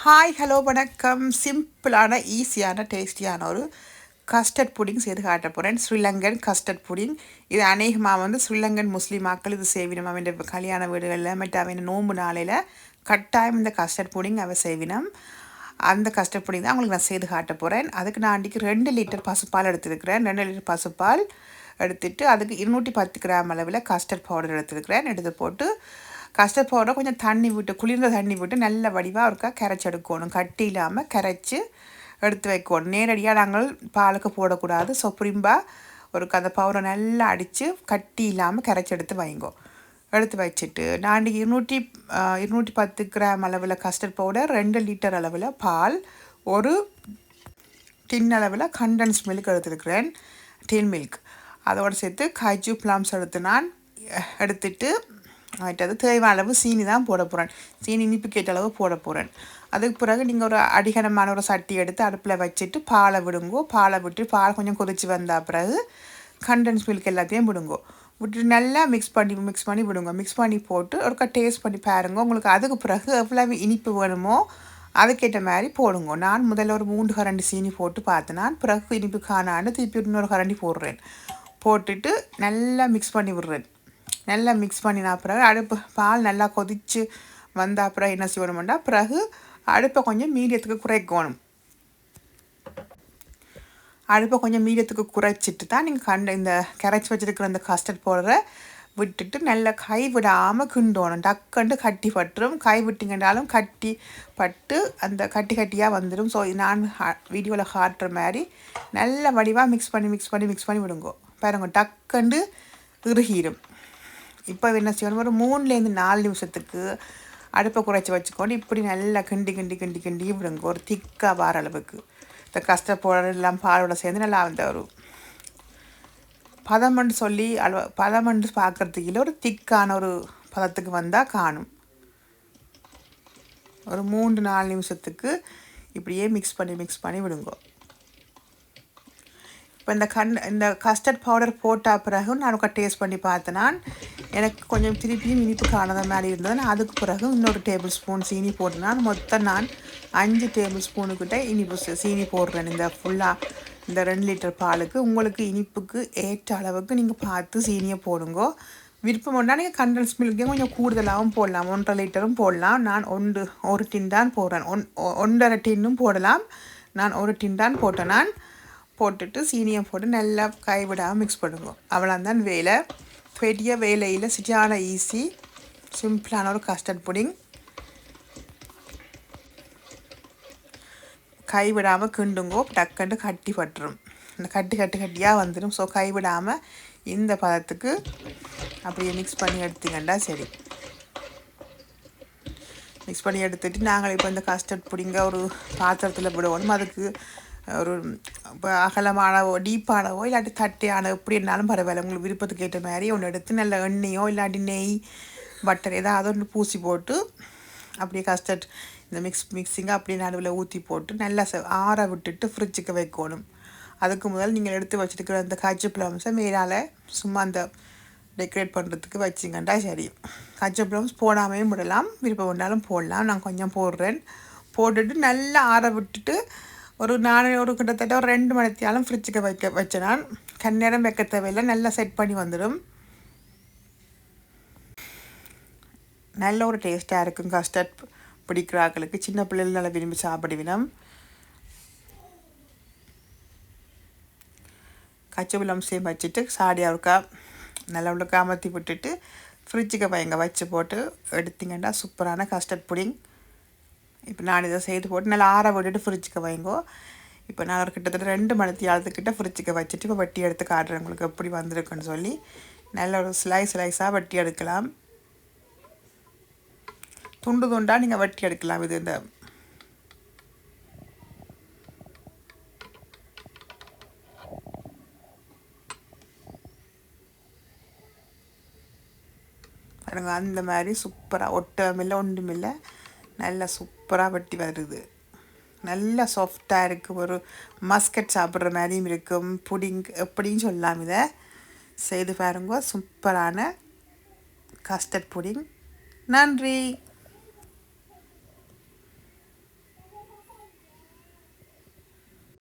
Hi hello வணக்கம். சிம்பிளான ஈஸியான டேஸ்டியான ஒரு கஸ்டர்ட் புடிங் செய்து காட்ட போகிறேன். Sri Lankan custard pudding. இது அநேகமாக ஸ்ரீலங்கன் முஸ்லீம் மக்கள் இது செய்வினம். அவன் கல்யாண வீடுகளில் மற்ற அவன் நோன்பு நாளையில் கட்டாயம் இந்த கஸ்டர்ட் புடிங் அவ செய்வினம். அந்த கஸ்டர்ட் புடிங் தான் உங்களுக்கு நான் செய்து காட்ட போகிறேன். அதுக்கு நான் அன்றைக்கி 2 லிட்டர் பசுப்பால் எடுத்துருக்கிறேன். 2 லிட்டர் பசுப்பால் எடுத்துட்டு அதுக்கு 210 கிராம் அளவில் கஸ்டர்ட் பவுடர் எடுத்துருக்கிறேன். எடுத்து போட்டு கஸ்டர்ட் பவுடர் கொஞ்சம் தண்ணி விட்டு குளிர்ந்த தண்ணி விட்டு நல்ல வடிவாக இருக்கா கரைச்சி எடுக்கணும். கட்டி இல்லாமல் கரைச்சி எடுத்து வைக்கணும். நேரடியாக நாங்கள் பாலுக்கு போடக்கூடாது. ஸோ புரிம்பாக ஒரு அந்த பவுடரை நல்லா அடித்து கட்டி இல்லாமல் கரைச்சி எடுத்து வைங்கோ. எடுத்து வச்சுட்டு நான் இன்றைக்கி 210 கிராம் அளவில் கஸ்டர்ட் பவுடர், 2 லிட்டர் அளவில் பால், ஒரு டின் அளவில் கண்டன்ஸ் மில்க் எடுத்துருக்கிறேன். டின் மில்க் அதோடு சேர்த்து காஜு பிளாம்ஸ் எடுத்துட்டு அது தேவையான அளவு சீனி தான் போட போகிறேன். சீனி இனிப்பு கேட்ட அளவு போட போகிறேன். அதுக்கு பிறகு நீங்கள் ஒரு அடிகனமான ஒரு சட்டி எடுத்து அடுப்பில் வச்சுட்டு பாலை விடுங்கோ. பாலை விட்டு பால் கொஞ்சம் கொதித்து வந்த பிறகு கண்டன்ஸ் மில்க் எல்லாத்தையும் விடுங்கோ. விட்டு நல்லா மிக்ஸ் பண்ணி விடுங்க. மிக்ஸ் பண்ணி போட்டு ஒருக்கா டேஸ்ட் பண்ணி பாருங்க. உங்களுக்கு அதுக்கு பிறகு எவ்வளவு இனிப்பு வேணுமோ அதுக்கேற்ற மாதிரி போடுங்க. நான் முதல்ல ஒரு 3 கரண்டி சீனி போட்டு பார்த்தேன். நான் பிறகு இனிப்பு காணான்னு திருப்பி இன்னொரு கரண்டி போடுறேன். போட்டுட்டு நல்லா மிக்ஸ் பண்ணி விடுறேன். நல்லா மிக்ஸ் பண்ணினா பிறகு அடுப்பு பால் நல்லா கொதித்து வந்த அப்புறம் என்ன செய்யணும்னா பிறகு அடுப்பை கொஞ்சம் மீடியத்துக்கு குறைக்கணும். அடுப்பை கொஞ்சம் மீடியத்துக்கு குறைச்சிட்டு தான் நீங்கள் இந்த கரைச்சி வச்சுருக்கிற அந்த கஸ்டர்ட் பவுடரை விட்டுட்டு நல்லா கை விடாமல் கிண்டோணும். டக்குண்டு கட்டி பட்டுரும். கை விட்டிங்கன்னாலும் கட்டி பட்டு அந்த கட்டியாக வந்துடும். ஸோ நான் வீடியோவில் காட்டுற மாதிரி நல்ல வடிவாக மிக்ஸ் பண்ணி விடுங்கோ. பாருங்க டக்குண்டு இறுகிடும். இப்போ என்ன செய்யணும், ஒரு 3-4 நிமிஷத்துக்கு அடுப்பை குறைச்சி வச்சுக்கொண்டு இப்படி நல்லா கிண்டி விடுங்க. ஒரு திக்காக வர அளவுக்கு இந்த கஸ்டர்ட் பவுடர் எல்லாம் பாலோட சேர்ந்து நல்லா அந்த ஒரு பதமண்டு பார்க்குறதுக்கு இல்லை, ஒரு திக்கான ஒரு பதத்துக்கு வந்தால் காணும். ஒரு 3-4 நிமிஷத்துக்கு இப்படியே மிக்ஸ் பண்ணி விடுங்க. இப்போ இந்த கஸ்டர்ட் பவுடர் போட்ட பிறகு நான் டேஸ்ட் பண்ணி பார்த்தேன்னா எனக்கு கொஞ்சம் திருப்பியும் இனிப்பு காணாத மாதிரி இருந்தது. நான் அதுக்கு பிறகு இன்னொரு டேபிள் ஸ்பூன் சீனி போட்டேன். மொத்தம் நான் 5 டேபிள் ஸ்பூனுக்கிட்ட இனிப்பு சீனி போடுறேன். இந்த ஃபுல்லாக இந்த 2 லிட்டர் பாலுக்கு உங்களுக்கு இனிப்புக்கு ஏற்ற அளவுக்கு நீங்கள் பார்த்து சீனியை போடுங்க. விருப்பம் ஒன்றா நீங்கள் கண்டன்ஸ் மில்கே கொஞ்சம் கூடுதலாகவும் போடலாம். 1.5 லிட்டரும் போடலாம். நான் ஒரு டின் தான் போடுறேன். 1.5 டின்னும் போடலாம். நான் ஒரு டின் தான் போட்டேன். நான் போட்டுட்டு சீனியை போட்டு நல்லா கைவிடாமல் மிக்ஸ் பண்ணுங்க. அவ்வளோதான் வேலை. பெரிய வேலையில் சரியான ஈஸி சிம்பிளான ஒரு கஸ்டர்ட் புடிங். கைவிடாமல் கிண்டுங்கோ. டக்குண்டு கட்டி பட்டுரும். இந்த கட்டியாக வந்துடும். ஸோ கைவிடாமல் இந்த பதத்துக்கு அப்படியே மிக்ஸ் பண்ணி எடுத்தீங்கன்னா சரி. மிக்ஸ் பண்ணி எடுத்துகிட்டு நாங்கள் இப்போ இந்த கஸ்டர்ட் புடிங்க ஒரு பாத்திரத்தில் விடுவோம். அதுக்கு ஒரு இப்போ அகலமானவோ டீப்பானவோ இல்லாட்டி தட்டையானவோ எப்படி இருந்தாலும் பரவாயில்ல. உங்களுக்கு விருப்பத்துக்கு ஏற்ற மாதிரி ஒன்று எடுத்து நல்ல எண்ணெயோ இல்லாட்டி நெய் பட்டர் ஏதாவது ஒன்று பூசி போட்டு அப்படியே கஸ்டர்ட் இந்த மிக்ஸிங்கை அப்படியே நடுவில் ஊற்றி போட்டு நல்லா ஆற விட்டுட்டு ஃப்ரிட்ஜுக்கு வைக்கணும். அதுக்கு முதல் நீங்கள் எடுத்து வச்சுருக்கிற அந்த காஜு பிளம்ஸை மேலால் சும்மா அந்த டெக்கரேட் பண்ணுறதுக்கு வச்சிங்கன்னா சரி. காஜு பிளம்ஸ் போடாமையும் விடலாம், விருப்பம் வேணாலும் போடலாம். நான் கொஞ்சம் போடுறேன். போட்டுட்டு நல்லா ஆற விட்டுட்டு ஒரு கிட்டத்தட்ட ஒரு 2 மணித்தியாலும் ஃப்ரிட்ஜுக்கு வச்சேன். நான் கந்நேரம் வைக்க தேவையில்லை, நல்லா செட் பண்ணி வந்துடும். நல்ல ஒரு டேஸ்ட்டாக இருக்கும். கஸ்டர்ட் பிடிக்கிறார்களுக்கு சின்ன பிள்ளைகள் நல்லா விரும்பி சாப்பிடுவினம். கச்சபிளம்ஸையும் வச்சுட்டு சாடியாவுக்கா நல்லா உள்ள அமர்த்தி விட்டுட்டு ஃப்ரிட்ஜுக்கு வச்சு போட்டு எடுத்திங்கன்னா சூப்பரான கஸ்டர்ட் புடிங். இப்போ நான் இதை செய்து போட்டு நல்லா ஆற விட்டுட்டு ஃப்ரிட்ஜுக்கு வைங்கோ. இப்போ நான் ஒரு கிட்டத்தட்ட 2 மணித்தியாலத்துக்கிட்ட ஃப்ரிட்ஜுக்கு வச்சுட்டு இப்போ வெட்டி எடுத்து காட்டுறேன் உங்களுக்கு எப்படி வந்திருக்குன்னு சொல்லி. நல்ல ஒரு ஸ்லைஸாக வெட்டி எடுக்கலாம். துண்டாக நீங்கள் வெட்டி எடுக்கலாம். இது இந்த பாருங்க, அந்த மாதிரி சூப்பராக ஒட்டமில்லை ஒன்றுமில்லை, நல்லா சூப்பராக வெட்டி வருது. நல்லா சாஃப்டாக இருக்குது. ஒரு மஸ்கட் சாப்பிட்ற மாதிரியும் இருக்கும். புடிங் எப்படின்னு சொல்லலாம். இதை செய்து பாருங்க. சூப்பரான கஸ்டர்ட் புடிங். நன்றி.